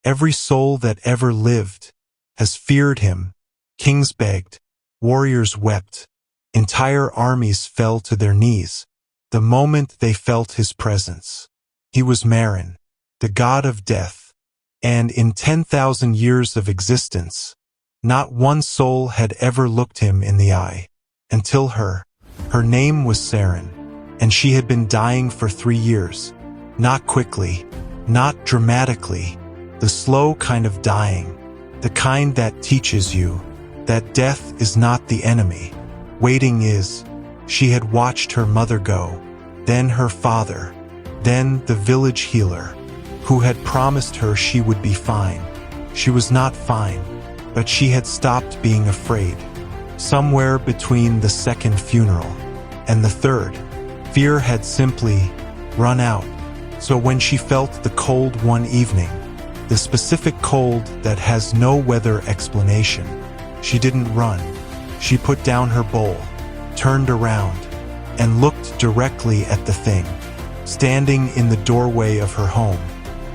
Every soul that ever lived has feared him. Kings begged, warriors wept, entire armies fell to their knees the moment they felt his presence. He was Marin, the god of death, and in 10,000 years of existence, not one soul had ever looked him in the eye. Until her name was Saren, and she had been dying for 3 years. Not quickly, not dramatically, the slow kind of dying, the kind that teaches you that death is not the enemy. Waiting is. She had watched her mother go, then her father, then the village healer, who had promised her she would be fine. She was not fine, but she had stopped being afraid. Somewhere between the second funeral and the third, fear had simply run out. So when she felt the cold one evening, the specific cold that has no weather explanation, she didn't run. She put down her bowl, turned around, and looked directly at the thing, standing in the doorway of her home,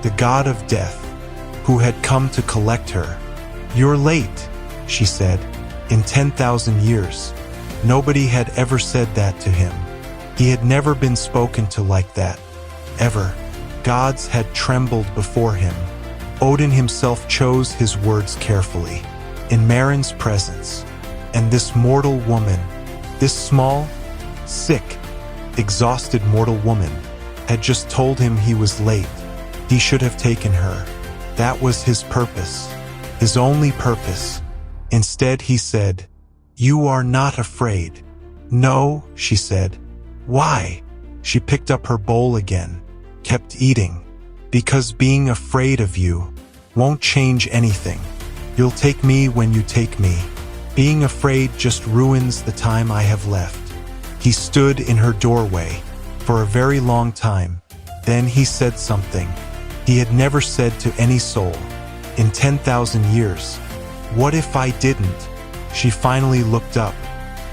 the god of death, who had come to collect her. "You're late," she said. In 10,000 years, nobody had ever said that to him. He had never been spoken to like that, ever. Gods had trembled before him. Odin himself chose his words carefully, in Marin's presence. And this mortal woman, this small, sick, exhausted mortal woman, had just told him he was late. He should have taken her. That was his purpose, his only purpose. Instead he said, "You are not afraid." "No," she said. "Why?" She picked up her bowl again, kept eating. "Because being afraid of you won't change anything. You'll take me when you take me. Being afraid just ruins the time I have left." He stood in her doorway for a very long time. Then he said something he had never said to any soul in 10,000 years. "What if I didn't?" She finally looked up.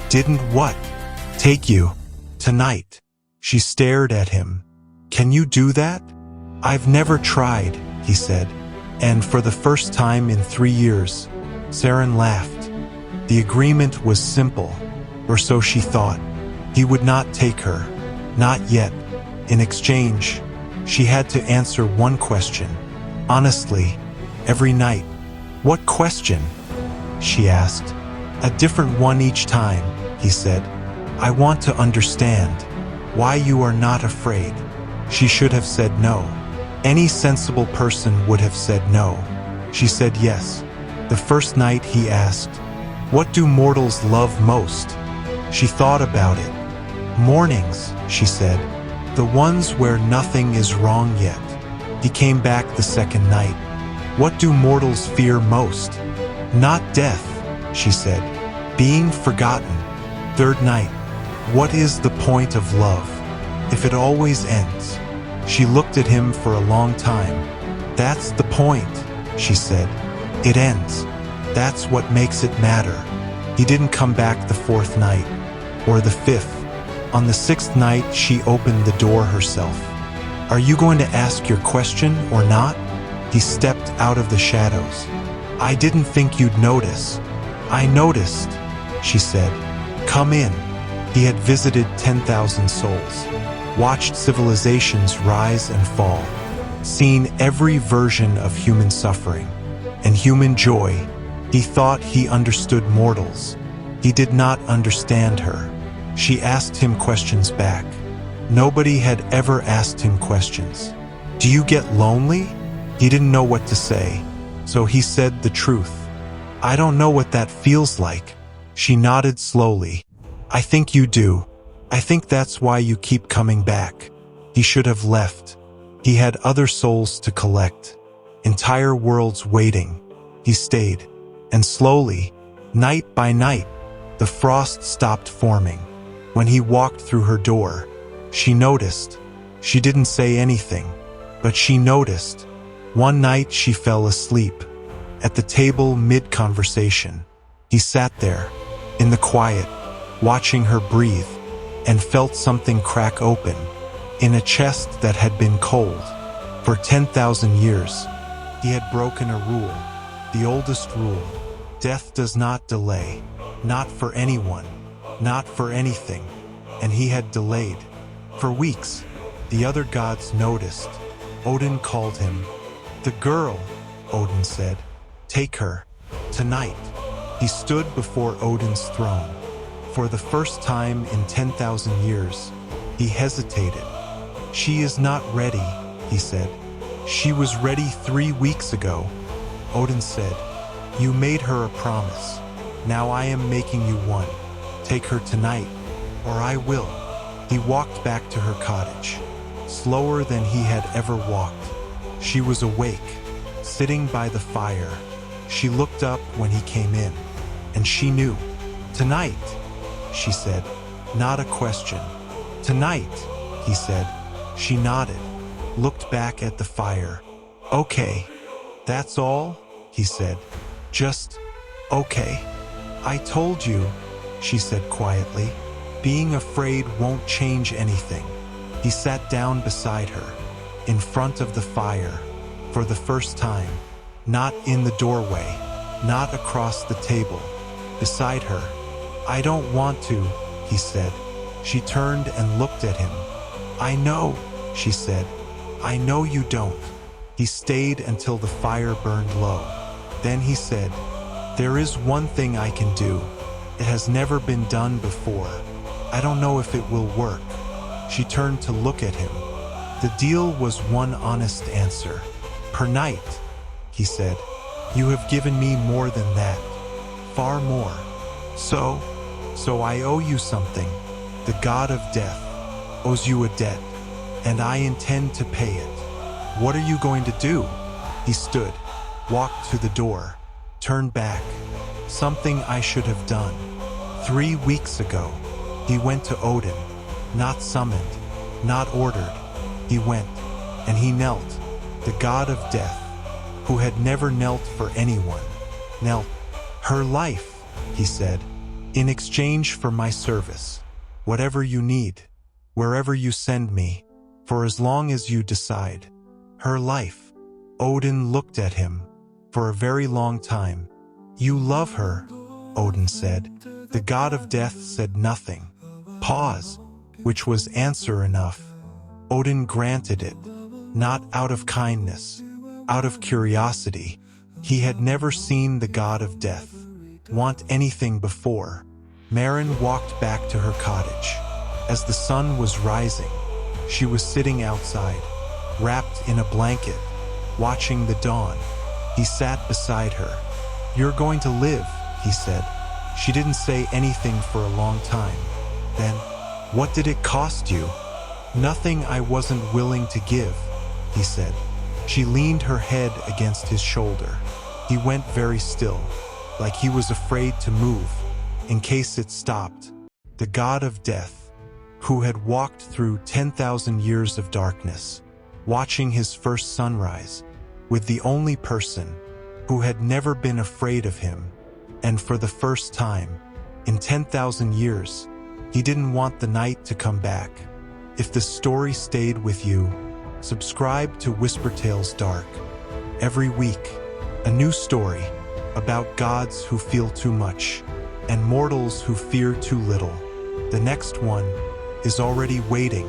"Didn't what?" "Take you. Tonight." She stared at him. "Can you do that?" "I've never tried," he said. And for the first time in 3 years, Saren laughed. The agreement was simple, or so she thought. He would not take her. Not yet. In exchange, she had to answer one question. Honestly, every night. "What question?" she asked. "A different one each time," he said. "I want to understand why you are not afraid." She should have said no. Any sensible person would have said no. She said yes. The first night he asked, "What do mortals love most?" She thought about it. "Mornings," she said. "The ones where nothing is wrong yet." He came back the second night. "What do mortals fear most?" "Not death," she said. "Being forgotten." Third night. "What is the point of love if it always ends?" She looked at him for a long time. "That's the point," she said. "It ends. That's what makes it matter." He didn't come back the fourth night, or the fifth. On the sixth night, she opened the door herself. "Are you going to ask your question or not?" He stepped out of the shadows. "I didn't think you'd notice." "I noticed," she said. "Come in." He had visited 10,000 souls, watched civilizations rise and fall, seen every version of human suffering and human joy. He thought he understood mortals. He did not understand her. She asked him questions back. Nobody had ever asked him questions. "Do you get lonely?" He didn't know what to say, so he said the truth. "I don't know what that feels like." She nodded slowly. "I think you do. I think that's why you keep coming back." He should have left. He had other souls to collect, entire worlds waiting. He stayed. And slowly, night by night, the frost stopped forming. When he walked through her door, she noticed. She didn't say anything, but she noticed. One night she fell asleep. At the table mid-conversation, he sat there, in the quiet, watching her breathe, and felt something crack open, in a chest that had been cold for 10,000 years. He had broken a rule, the oldest rule. Death does not delay, not for anyone, not for anything. And he had delayed. For weeks, the other gods noticed. Odin called him. "The girl," Odin said. "Take her. Tonight." He stood before Odin's throne. For the first time in 10,000 years, he hesitated. "She is not ready," he said. "She was ready 3 weeks ago." Odin said, "You made her a promise. Now I am making you one. Take her tonight, or I will." He walked back to her cottage, slower than he had ever walked. She was awake, sitting by the fire. She looked up when he came in, and she knew. "Tonight," she said, not a question. "Tonight," he said. She nodded, looked back at the fire. "Okay, that's all," he said. "Just, okay." "I told you," she said quietly. "Being afraid won't change anything." He sat down beside her, in front of the fire, for the first time. Not in the doorway, not across the table. Beside her. "I don't want to," he said. She turned and looked at him. "I know," she said. "I know you don't." He stayed until the fire burned low. Then he said, "There is one thing I can do. It has never been done before. I don't know if it will work." She turned to look at him. The deal was one honest answer. "Per night," he said. "You have given me more than that. Far more. So I owe you something. The god of death owes you a debt, and I intend to pay it." "What are you going to do?" He stood, walked to the door, turned back. "Something I should have done. 3 weeks ago." He went to Odin, not summoned, not ordered. He went, and he knelt. The god of death, who had never knelt for anyone, knelt. "Her life," he said, "in exchange for my service. Whatever you need, wherever you send me, for as long as you decide. Her life." Odin looked at him for a very long time. "You love her," Odin said. The god of death said nothing. Pause, which was answer enough. Odin granted it, not out of kindness, out of curiosity. He had never seen the god of death want anything before. Maren walked back to her cottage. As the sun was rising, she was sitting outside, wrapped in a blanket, watching the dawn. He sat beside her. "You're going to live," he said. She didn't say anything for a long time. Then, "What did it cost you?" "Nothing I wasn't willing to give," he said. She leaned her head against his shoulder. He went very still, like he was afraid to move, in case it stopped. The god of death, who had walked through 10,000 years of darkness, watching his first sunrise, with the only person who had never been afraid of him, and for the first time, in 10,000 years, he didn't want the night to come back. If the story stayed with you, subscribe to WhisperTales Dark. Every week, a new story about gods who feel too much and mortals who fear too little. The next one is already waiting.